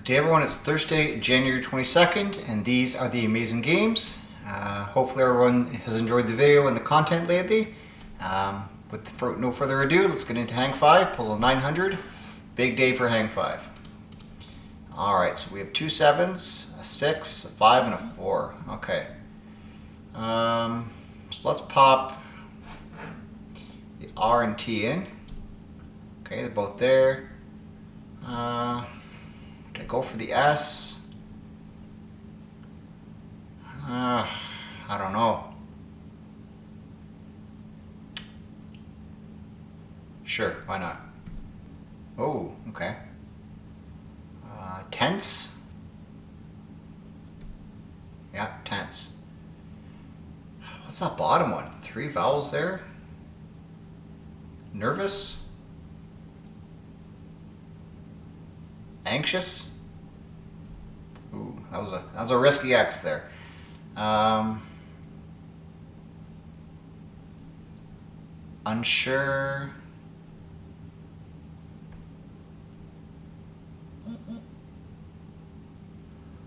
Hey everyone, it's Thursday, January 22nd, and these are the amazing games. Hopefully everyone has enjoyed the video and the content lately. With no further ado, let's get into Hang 5, puzzle 900. Big day for Hang 5. Alright, so we have 2 7s, a 6, a 5, and a 4. Okay. So let's pop the R and T in. Okay, they're both there. I go for the S. I don't know. Sure, why not? Oh, okay. Tense? Yeah, tense. What's that bottom one? 3 vowels there? Nervous? Anxious? Ooh, that was a risky X there. Unsure.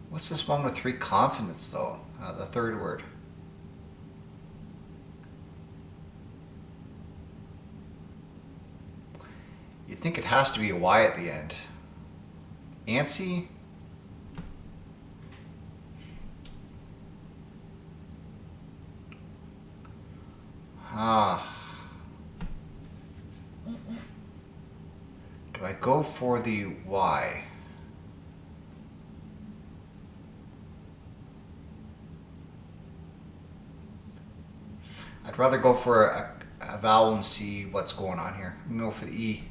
What's this one with 3 consonants though? The third word. You'd think it has to be a Y at the end. Antsy? Do I go for the Y? I'd rather go for a vowel and see what's going on here. I'm gonna go for the E.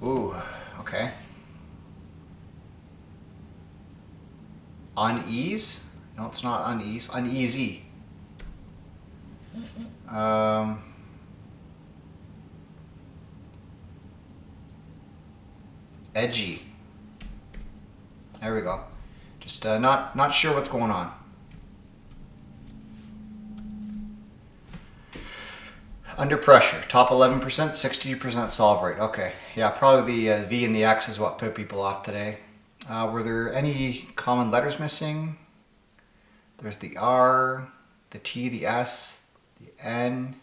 Ooh, okay. Unease? No, it's not unease. Uneasy. Edgy. There we go. Just not sure what's going on. Under pressure. Top 11%, 60% solve rate. Okay. Yeah, probably the V and the X is what put people off today. Were there any common letters missing? There's the R, the T, the S, the N.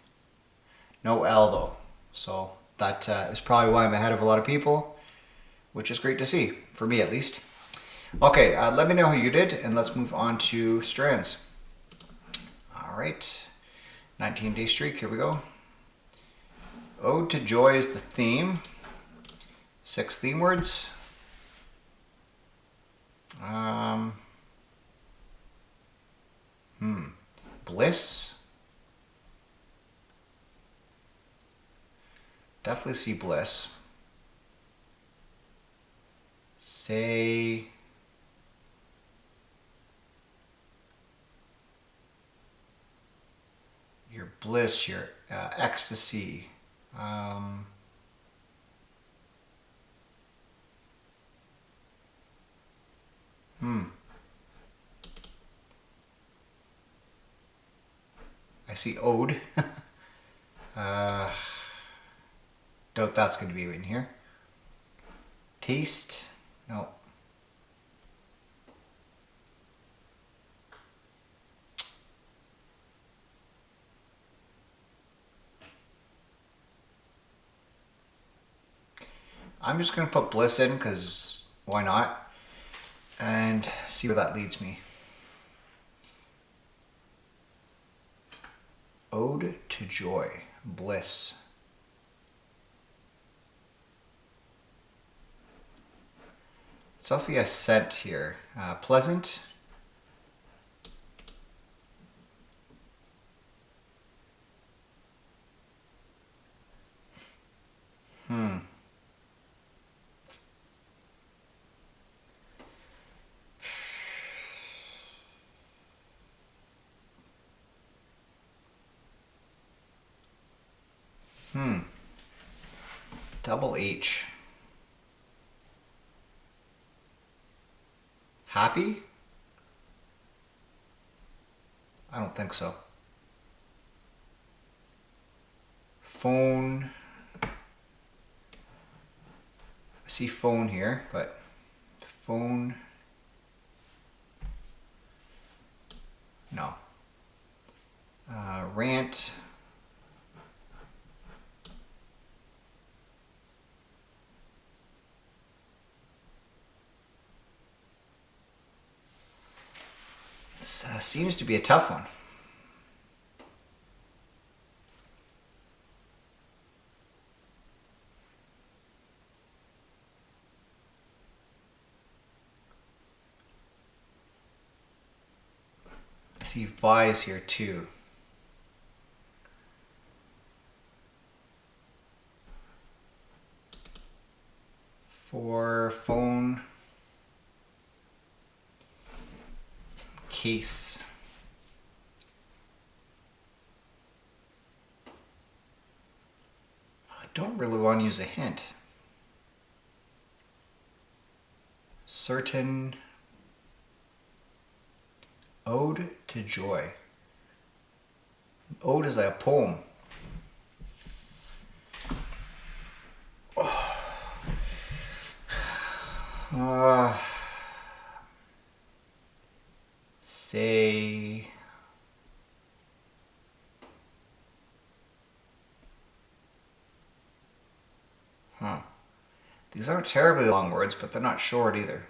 No L though. So that is probably why I'm ahead of a lot of people, which is great to see, for me at least. Okay, let me know how you did, and let's move on to strands. All right, 19-day streak, here we go. Ode to Joy is the theme. 6 theme words. Bliss. Definitely see bliss. Say. Your bliss, your ecstasy. I see ode. Doubt that's going to be in here. Taste. No. I'm just going to put bliss in because why not? And see where that leads me. Ode to Joy. Bliss. It's definitely a scent here. Pleasant. Double H. Happy? I don't think so. Phone. see phone here, but phone, no. Rant. This seems to be a tough one. I see Vi's here too. For phone, case. I don't really want to use a hint. Certain. Ode to joy. Ode is like a poem. Say. These aren't terribly long words, but they're not short either.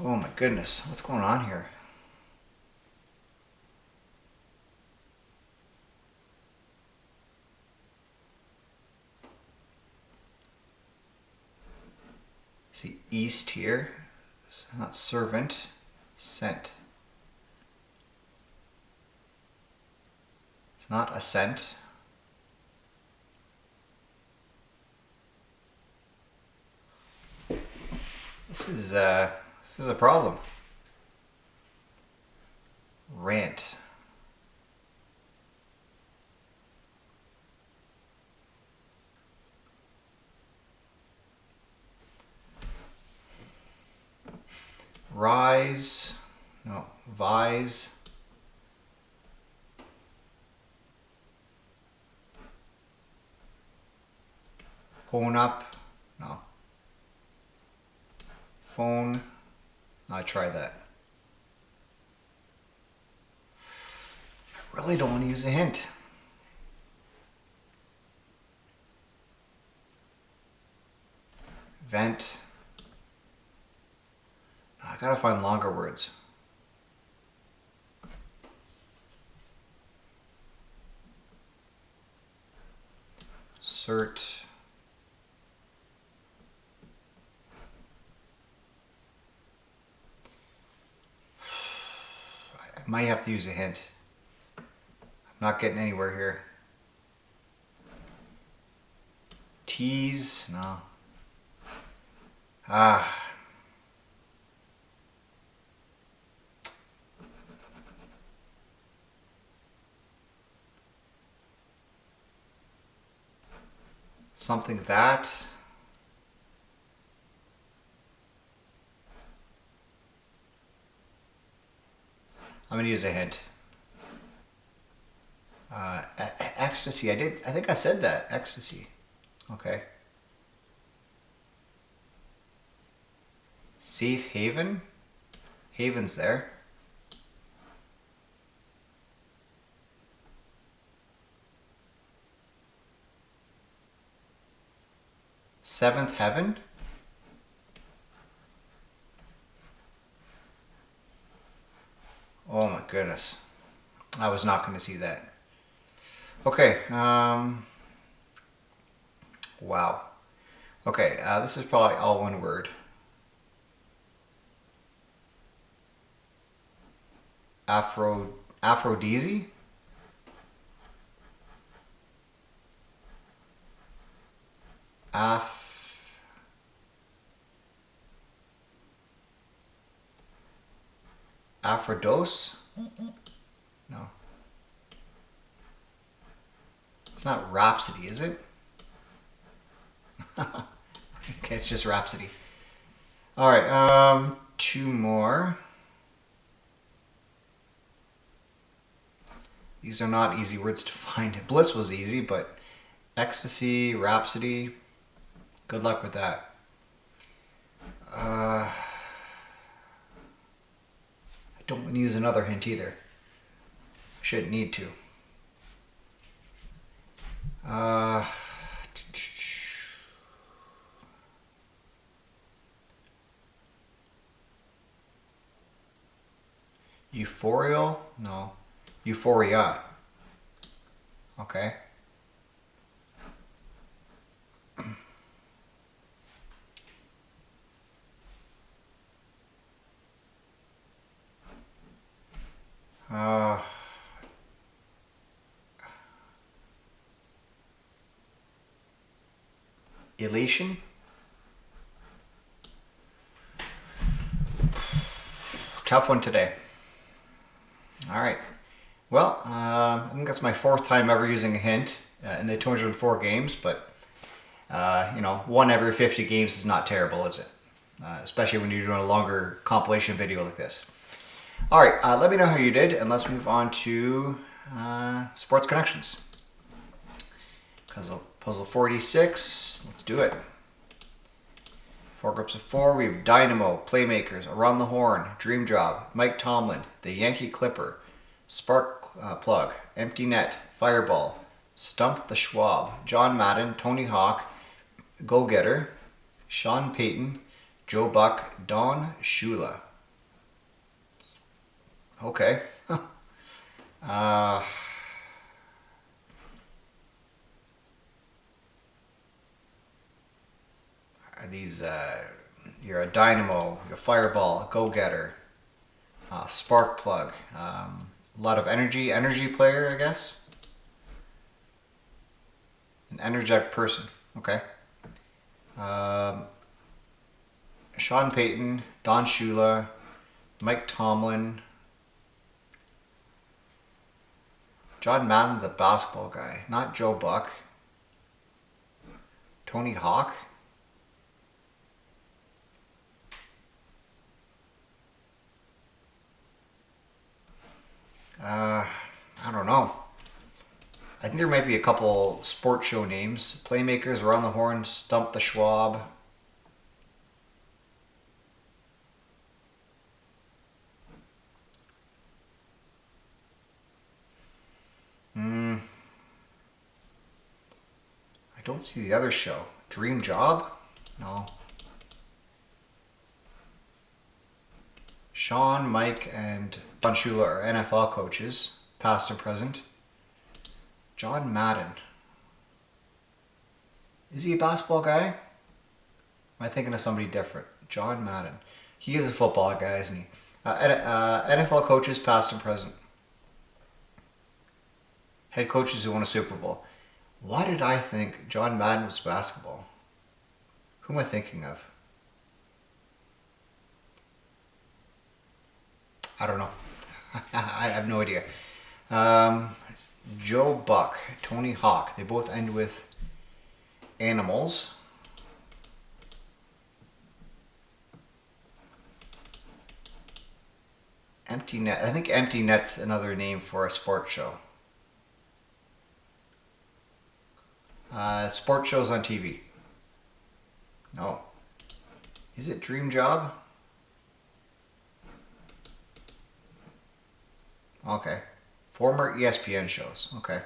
Oh my goodness, what's going on here? See east here, it's not servant, scent. It's not assent. This is a problem. Rant. Rise. No. Vise. Phone up. No. Phone. I tried that. I really don't want to use a hint. Vent. I gotta find longer words. Cert. I might have to use a hint. I'm not getting anywhere here. Tease, no. Something that. I'm gonna use a hint. Ecstasy. I think I said that. Ecstasy. Okay. Safe haven. Haven's there. Seventh heaven. Oh my goodness. I was not going to see that. Okay. Wow. Okay. This is probably all one word. Aphrodisi. Aphrodose? No. It's not Rhapsody, is it? Okay, it's just Rhapsody. All right, two more. These are not easy words to find. Bliss was easy, but ecstasy, rhapsody, good luck with that. I don't want to use another hint either. I shouldn't need to. Euphorial? No. Euphoria. Okay. Elation? Tough one today. All right. Well, I think that's my 4th time ever using a hint in the 204 games, but you know, 1 every 50 games is not terrible, is it? Especially when you're doing a longer compilation video like this. All right, let me know how you did, and let's move on to sports connections. Puzzle 46, let's do it. 4 groups of 4, we have Dynamo, Playmakers, Around the Horn, Dream Job, Mike Tomlin, The Yankee Clipper, Spark Plug, Empty Net, Fireball, Stump the Schwab, John Madden, Tony Hawk, Go Getter, Sean Payton, Joe Buck, Don Shula. Okay. Are these, you're a Dynamo, you're a Fireball, a Go Getter, Spark Plug, a lot of energy player, I guess. An energetic person, okay. Sean Payton, Don Shula, Mike Tomlin. John Madden's a basketball guy, not Joe Buck. Tony Hawk. I don't know. I think there might be a couple sports show names. Playmakers, Around the Horn, Stump the Schwab. I don't see the other show. Dream Job? No. Sean, Mike, and Don Shula are NFL coaches, past and present. John Madden. Is he a basketball guy? Am I thinking of somebody different? John Madden. He is a football guy, isn't he? NFL coaches, past and present. Head coaches who won a Super Bowl. Why did I think John Madden was basketball? Who am I thinking of? I don't know. I have no idea. Joe Buck, Tony Hawk. They both end with animals. Empty Net. I think Empty Net's another name for a sports show. Sports shows on TV. No. Is it Dream Job? Okay. Former ESPN shows. Okay.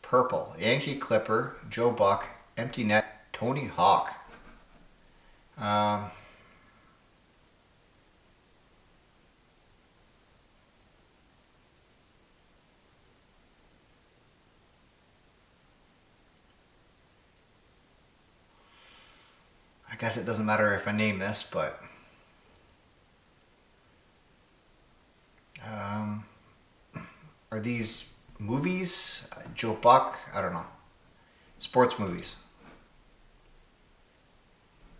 Purple. Yankee Clipper. Joe Buck. Empty Net. Tony Hawk. I guess it doesn't matter if I name this, but are these movies? Joe Buck? I don't know. Sports movies.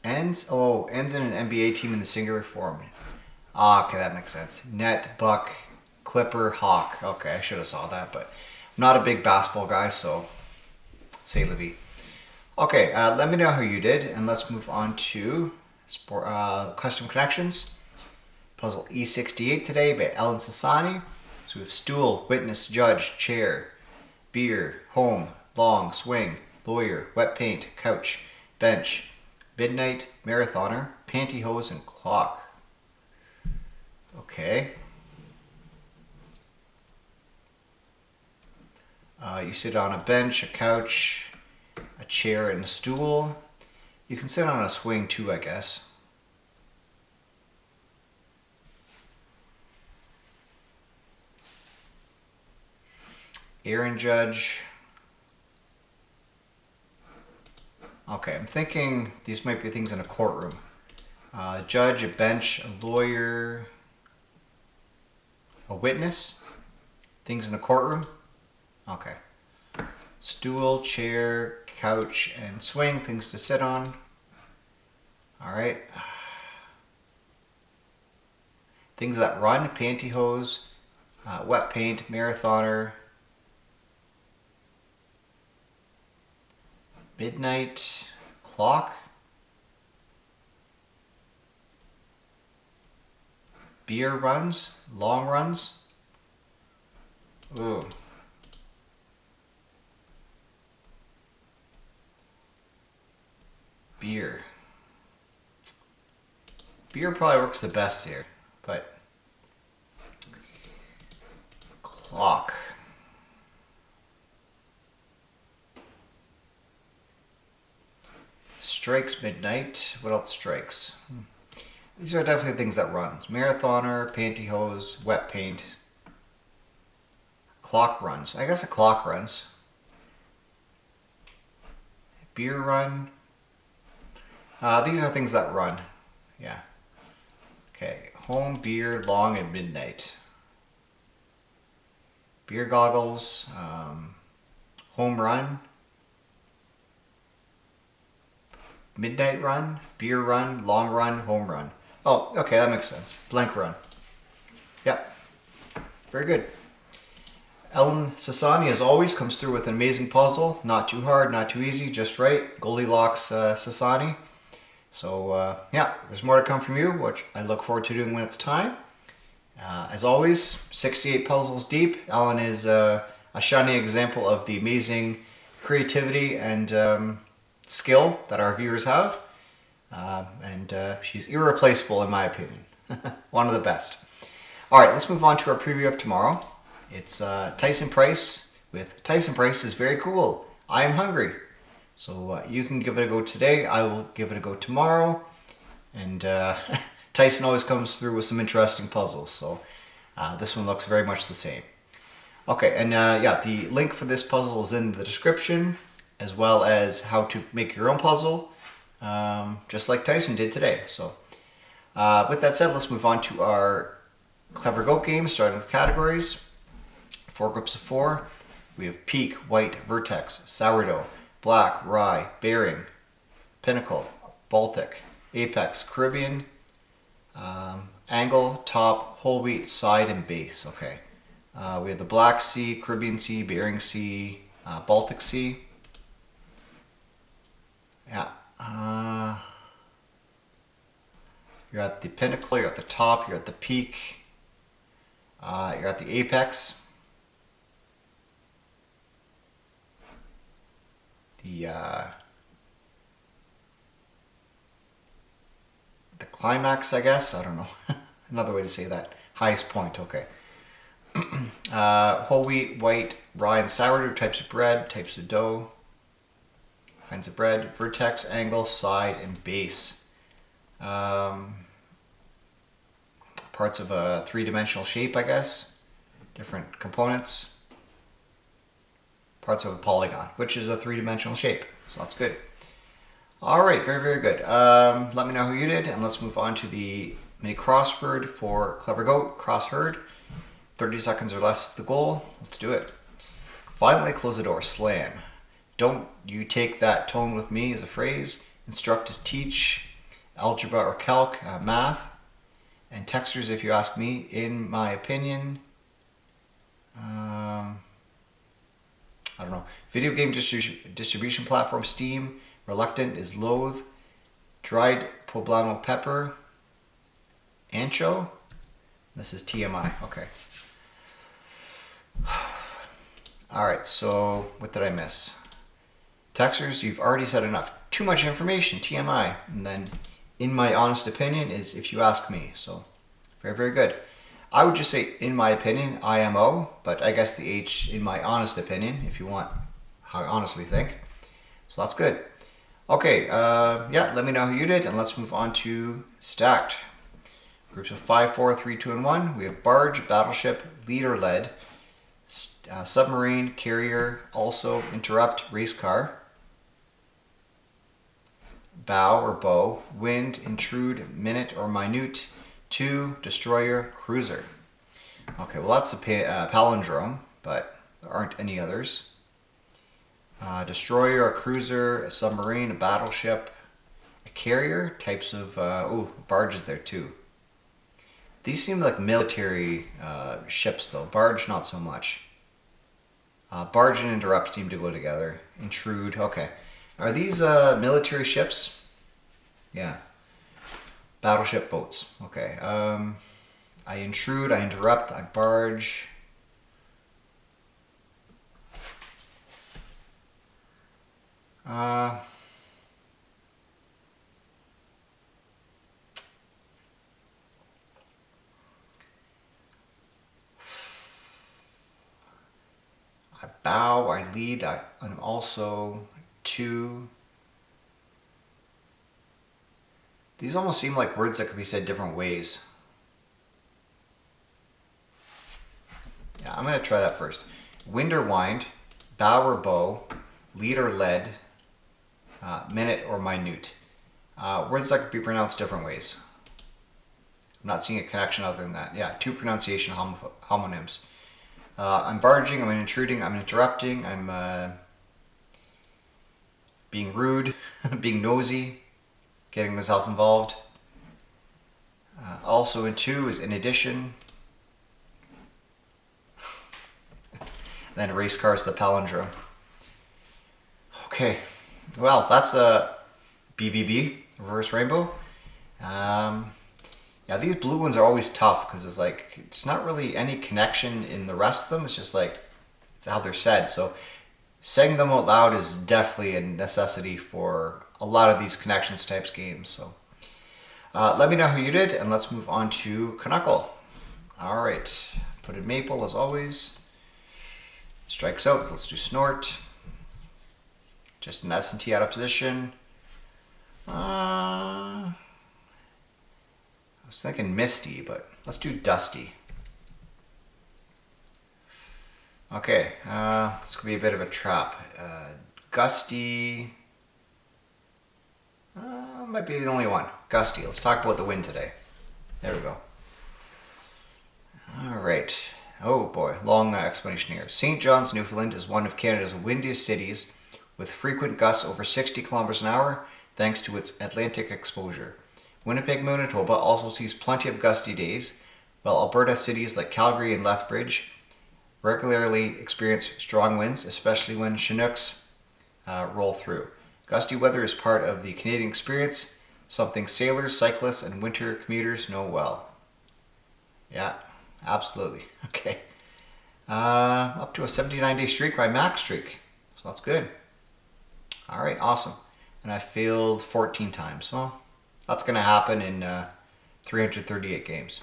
Ends in an NBA team in the singular form. Ah, okay, that makes sense. Net, Buck, Clipper, Hawk. Okay, I should have saw that, but I'm not a big basketball guy, so say la vie. Okay, let me know how you did, and let's move on to custom connections. puzzle E68 today by Ellen Sassani. So we have stool, witness, judge, chair, beer, home, long, swing, lawyer, wet paint, couch, bench, midnight, marathoner, pantyhose, and clock. Okay. You sit on a bench, a couch, a chair, and a stool. You can sit on a swing too, I guess. Aaron Judge. Okay, I'm thinking these might be things in a courtroom. Judge, a bench, a lawyer, a witness. Things in a courtroom. Okay. Stool, chair, couch, and swing. Things to sit on. All right. Things that run. Pantyhose, wet paint, marathoner, midnight, clock, beer runs, long runs. Ooh. Beer. Beer probably works the best here, but clock. Strikes midnight. What else strikes? These are definitely things that run. Marathoner, pantyhose, wet paint. Clock runs. I guess a clock runs. Beer run. These are things that run. Yeah. Okay. Home, beer, long, and midnight. Beer goggles. Home run. Midnight run, beer run, long run, home run. Oh, okay, that makes sense. Blank run. Yep. Very good. Ellen Sassani, as always, comes through with an amazing puzzle. Not too hard, not too easy, just right. Goldilocks Sassani. So, yeah, there's more to come from you, which I look forward to doing when it's time. As always, 68 puzzles deep. Ellen is a shining example of the amazing creativity and skill that our viewers have, and she's irreplaceable in my opinion. One of the best. All right, let's move on to our preview of tomorrow. It's Tyson Price with Tyson Price is very cool. I am hungry. So you can give it a go today. I will give it a go tomorrow. And Tyson always comes through with some interesting puzzles. So this one looks very much the same. Okay, and yeah, the link for this puzzle is in the description, as well as how to make your own puzzle, just like Tyson did today. So with that said, let's move on to our CleverGoat game, starting with categories. 4 groups of 4. We have peak, white, vertex, sourdough, black, rye, bearing, pinnacle, Baltic, apex, Caribbean, angle, top, whole wheat, side, and base. Okay. We have the Black Sea, Caribbean Sea, Bering Sea, Baltic Sea. Yeah. You're at the pinnacle, you're at the top, you're at the peak, you're at the apex. The climax, I guess. I don't know. Another way to say that. Highest point, okay. Whole wheat, white, rye, and sourdough, types of bread, types of dough, kinds of bread, vertex, angle, side, and base. Parts of a three-dimensional shape, I guess. Different components. Parts of a polygon, which is a three-dimensional shape. So that's good. All right, very, very good. Let me know who you did, and let's move on to the mini crossword for CleverGoat. Crossword. 30 seconds or less is the goal. Let's do it. Violently close the door. Slam. Don't you take that tone with me as a phrase. Instruct is teach. Algebra or calc. Math. And textures, if you ask me, in my opinion. I don't know. Video game distribution platform, Steam. Reluctant is loathe. Dried poblano pepper. Ancho. This is TMI. Okay. All right, so what did I miss? Texters, you've already said enough. Too much information, TMI. And then, in my honest opinion, is if you ask me. So, very, very good. I would just say, in my opinion, IMO, but I guess the H, in my honest opinion, if you want how I honestly think. So that's good. Okay, yeah, let me know how you did, and let's move on to stacked. Groups of 5, 4, 3, 2, and 1. We have barge, battleship, leader-led, submarine, carrier, also interrupt, race car, bow or bow, wind, intrude, minute or minute, 2, destroyer, cruiser. Okay, well that's a palindrome, but there aren't any others. Destroyer, a cruiser, a submarine, a battleship, a carrier, types of, barges there too. These seem like military ships though, barge not so much. Barge and interrupt seem to go together. Intrude, okay. Are these military ships? Yeah. Battleship boats, okay. I intrude, I interrupt, I barge. I bow, I lead, I'm also 2. These almost seem like words that could be said different ways. Yeah, I'm going to try that first. Wind or wind, bow or bow, lead or led, minute or minute. Words that could be pronounced different ways. I'm not seeing a connection other than that. Yeah, 2 pronunciation homonyms. I'm barging, I'm intruding, I'm interrupting, I'm being rude, being nosy, getting myself involved. Also in 2 is in addition. Then race cars, the palindrome. Okay, well that's a BBB, reverse rainbow. Yeah, these blue ones are always tough because it's not really any connection in the rest of them. It's just like, it's how they're said. So saying them out loud is definitely a necessity for a lot of these connections types games. So let me know how you did, and let's move on to Canuckle. All right, put in maple as always. Strikes out, so let's do snort. Just an S and T out of position. I was thinking misty, but let's do dusty. Okay, this could be a bit of a trap. Gusty. Might be the only one. Gusty. Let's talk about the wind today. There we go. All right. Oh boy, long explanation here. St. John's, Newfoundland is one of Canada's windiest cities with frequent gusts over 60 kilometers an hour thanks to its Atlantic exposure. Winnipeg, Manitoba also sees plenty of gusty days, while Alberta cities like Calgary and Lethbridge regularly experience strong winds, especially when Chinooks roll through. Gusty weather is part of the Canadian experience, something sailors, cyclists, and winter commuters know well. Yeah, absolutely. Okay. Up to a 79-day streak by Max Streak, so that's good. All right, awesome. And I failed 14 times. Well, that's going to happen in 338 games.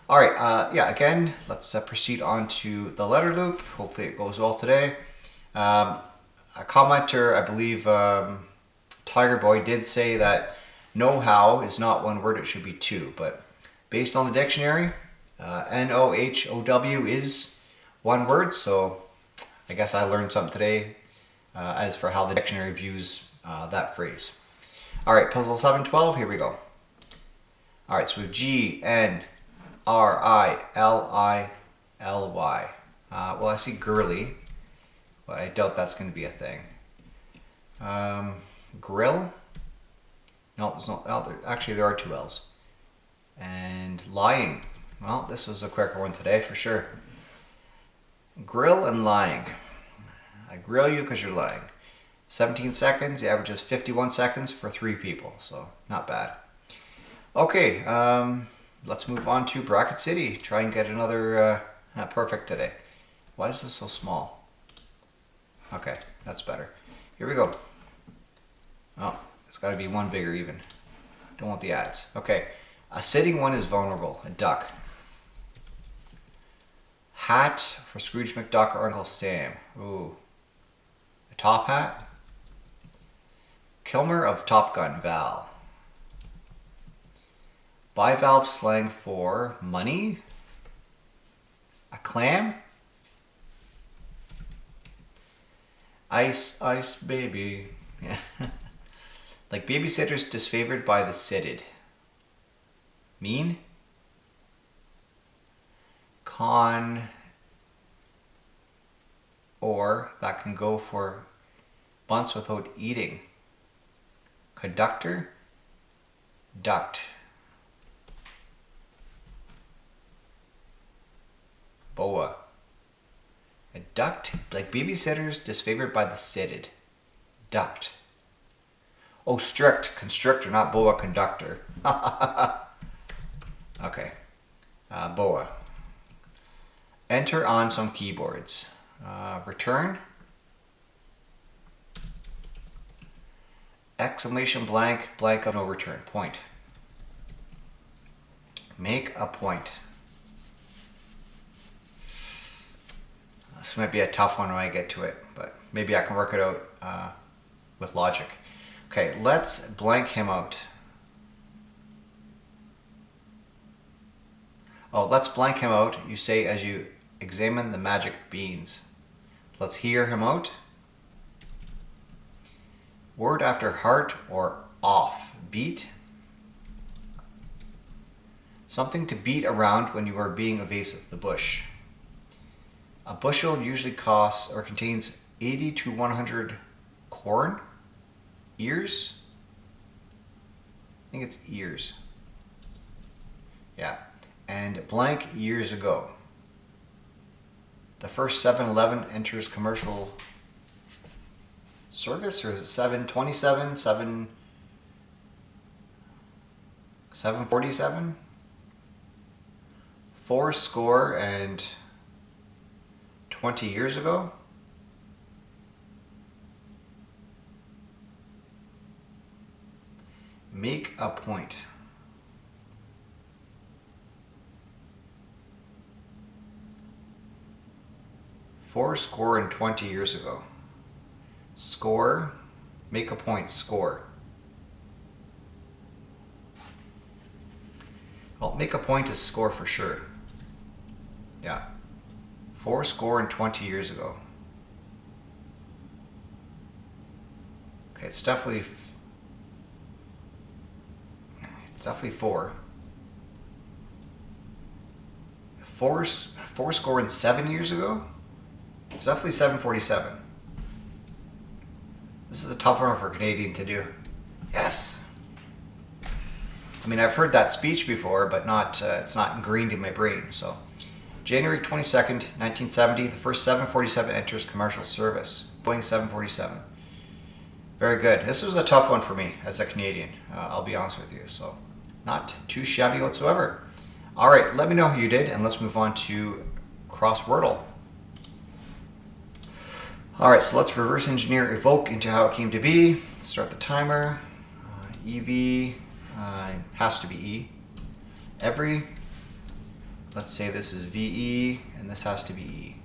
All right, yeah, again, let's proceed on to the letter loop. Hopefully it goes well today. A commenter, I believe Tiger Boy, did say that know-how is not one word, it should be 2. But based on the dictionary, N-O-H-O-W is one word. So I guess I learned something today as for how the dictionary views that phrase. All right, puzzle 712, here we go. All right, so we have G-N-R-I-L-I-L-Y. Well, I see girly, but I doubt that's going to be a thing. Grill? No, there's not. Oh, actually, there are 2 L's. And lying. Well, this was a quicker one today for sure. Grill and lying. I grill you because you're lying. 17 seconds, the average is 51 seconds for 3 people, so not bad. Okay, let's move on to Bracket City. Try and get another perfect today. Why is this so small? Okay, that's better. Here we go. Oh, it's got to be one bigger even. Don't want the ads. Okay, a sitting one is vulnerable. A duck. Hat for Scrooge McDuck or Uncle Sam. Ooh. A top hat. Kilmer of Top Gun, Val. Bivalve slang for money. A clam. Ice, ice baby. Yeah. Like babysitters disfavored by the sitted. Mean. Con. Or that can go for months without eating. Conductor. Duct. Boa. A duct, like babysitters disfavored by the sitted. Duct. Oh, strict. Constrictor, not boa conductor. Okay. Boa. Enter on some keyboards. Return. Exclamation blank, blank of no return. Point. Make a point. This might be a tough one when I get to it, but maybe I can work it out with logic. Okay, let's blank him out. Oh, let's blank him out, you say as you examine the magic beans. Let's hear him out. Word after heart or off. Beat. Something to beat around when you are being evasive. The bush. A bushel usually costs or contains 80 to 100 corn. Ears. I think it's ears. Yeah. And blank years ago. The first 7-Eleven enters commercial service, or is it 727, 747? 420 years ago. Make a point. Fourscore and 20 years ago. Score. Make a point. Score. Well, make a point is score for sure. Yeah. Fourscore and 20 years ago. Okay, it's definitely four. Fourscore and 7 years ago? It's definitely 747. This is a tough one for a Canadian to do. Yes. I mean, I've heard that speech before, but not it's not ingrained in my brain. So, January 22nd, 1970, the first 747 enters commercial service. Boeing 747. Very good. This was a tough one for me as a Canadian, I'll be honest with you. So, not too shabby whatsoever. All right, let me know how you did, and let's move on to Crosswordle. All right, so let's reverse engineer evoke into how it came to be. Start the timer. EV has to be E. Every, let's say this is VE, and this has to be E.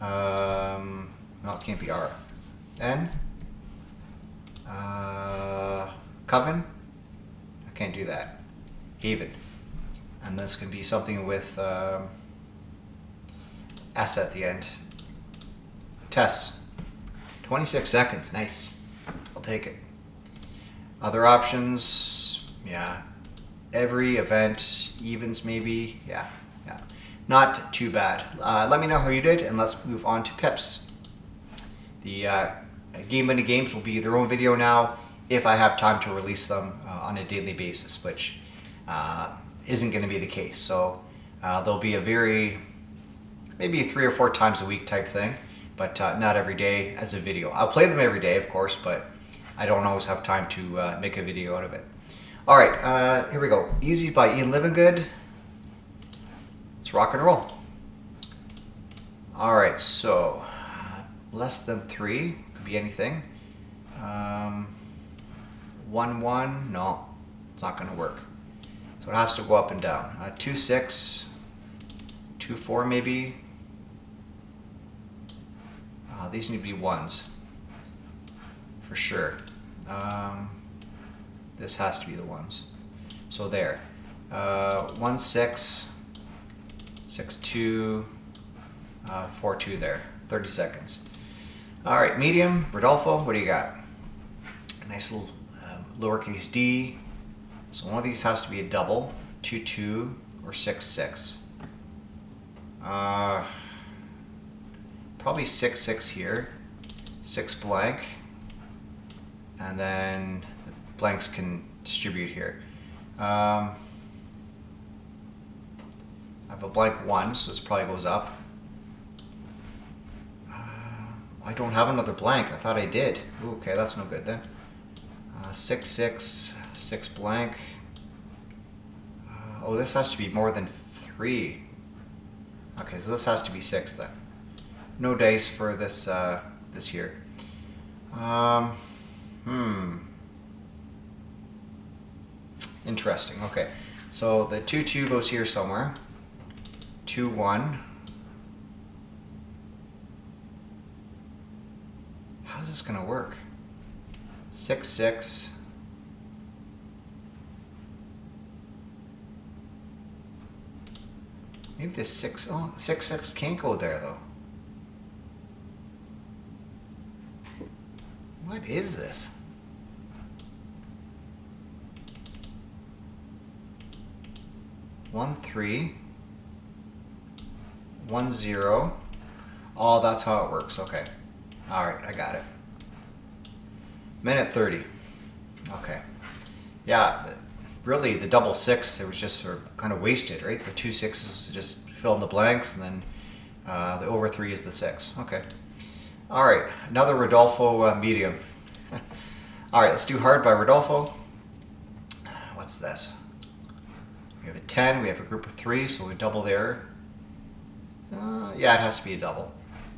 No, it can't be R. N. Coven. I can't do that. Haven. And this can be something with S at the end. Tess. 26 seconds. Nice. I'll take it. Other options. Yeah. Every event. Evens maybe. Yeah. Not too bad. Let me know how you did, and let's move on to pips. The Game Mini Games will be their own video now if I have time to release them on a daily basis, which isn't going to be the case. So there'll be maybe 3 or 4 times a week type thing, but not every day as a video. I'll play them every day, of course, but I don't always have time to make a video out of it. All right, here we go. Easy by Ian Livingood. Let's rock and roll. All right, so less than 3, could be anything. 1, 1, no, it's not gonna work. So it has to go up and down. 2, 6, 2, 4 maybe. These need to be 1s, for sure. This has to be the 1s. So there, 1, 6, 6, 2, 4, 2 there, 30 seconds. All right, medium, Rodolfo, what do you got? A nice little lowercase d. So one of these has to be a double, 2, 2, or 6, 6. Probably 6, 6 here, 6 blank, and then the blanks can distribute here. I have a blank 1, so this probably goes up. I don't have another blank. I thought I did. Ooh, okay, that's no good then. 6, 6, 6 blank. Oh, this has to be more than 3. Okay, so this has to be 6 then. No dice for this this here. Interesting. Okay, so the 2, 2 goes here somewhere. 2, 1. How's this gonna work? 6, 6. Maybe this 6, 6, 6 can't go there though. What is this? One, 3, 1, 0. Oh, that's how it works. Okay. All right, I got it. Minute 30. Okay. Yeah, really the double 6, it was just sort of kind of wasted, right? The 2 6s just fill in the blanks, and then the over 3 is the 6. Okay. All right, another Rodolfo medium. All right, let's do hard by Rodolfo. What's this? We have a 10, we have a group of 3, so we double there. Yeah, it has to be a double.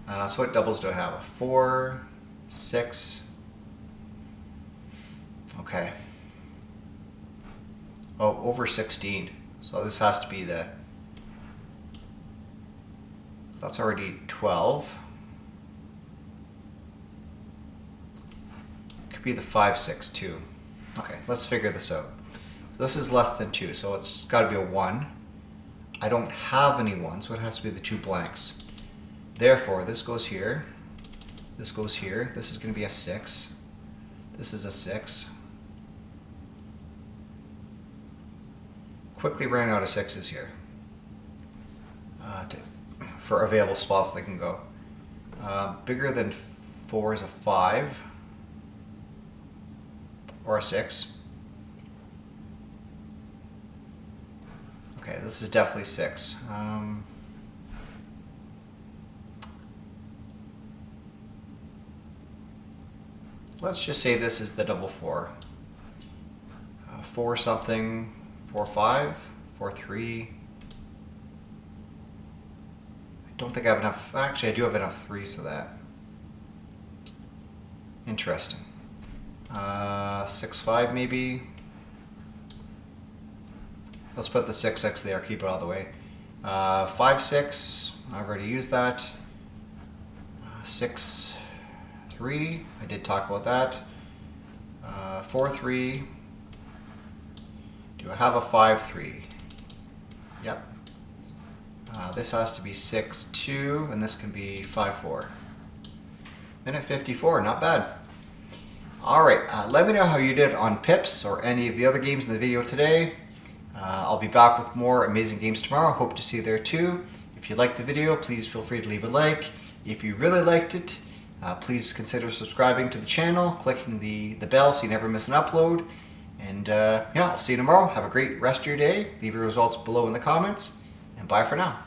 So what doubles do I have? A 4, 6. Okay. Oh, over 16. So this has to be the, that's already 12. Could be the 5, 6, 2. Okay, let's figure this out. This is less than 2, so it's got to be a 1. I don't have any 1, so it has to be the 2 blanks. Therefore, this goes here, this goes here, this is going to be a 6, this is a 6. Quickly running out of 6s here for available spots they can go. Bigger than 4 is a 5 or a 6. Okay, this is definitely 6. Let's just say this is the double 4. 4 something, 4, 5, 4, 3. I don't think I have enough. Actually, I do have enough 3s for that. Interesting. 6, 5 maybe. Let's put the 6, 6 there, keep it out of the way. 5, 6, I've already used that. 6, 3, I did talk about that. 4, 3. Do I have a 5, 3? Yep. This has to be 6, 2, and this can be 5, 4. Minute 54, not bad. All right, let me know how you did on Pips or any of the other games in the video today. I'll be back with more amazing games tomorrow. Hope to see you there too. If you liked the video, please feel free to leave a like. If you really liked it, please consider subscribing to the channel, clicking the bell so you never miss an upload. And yeah, I'll see you tomorrow. Have a great rest of your day. Leave your results below in the comments, and bye for now.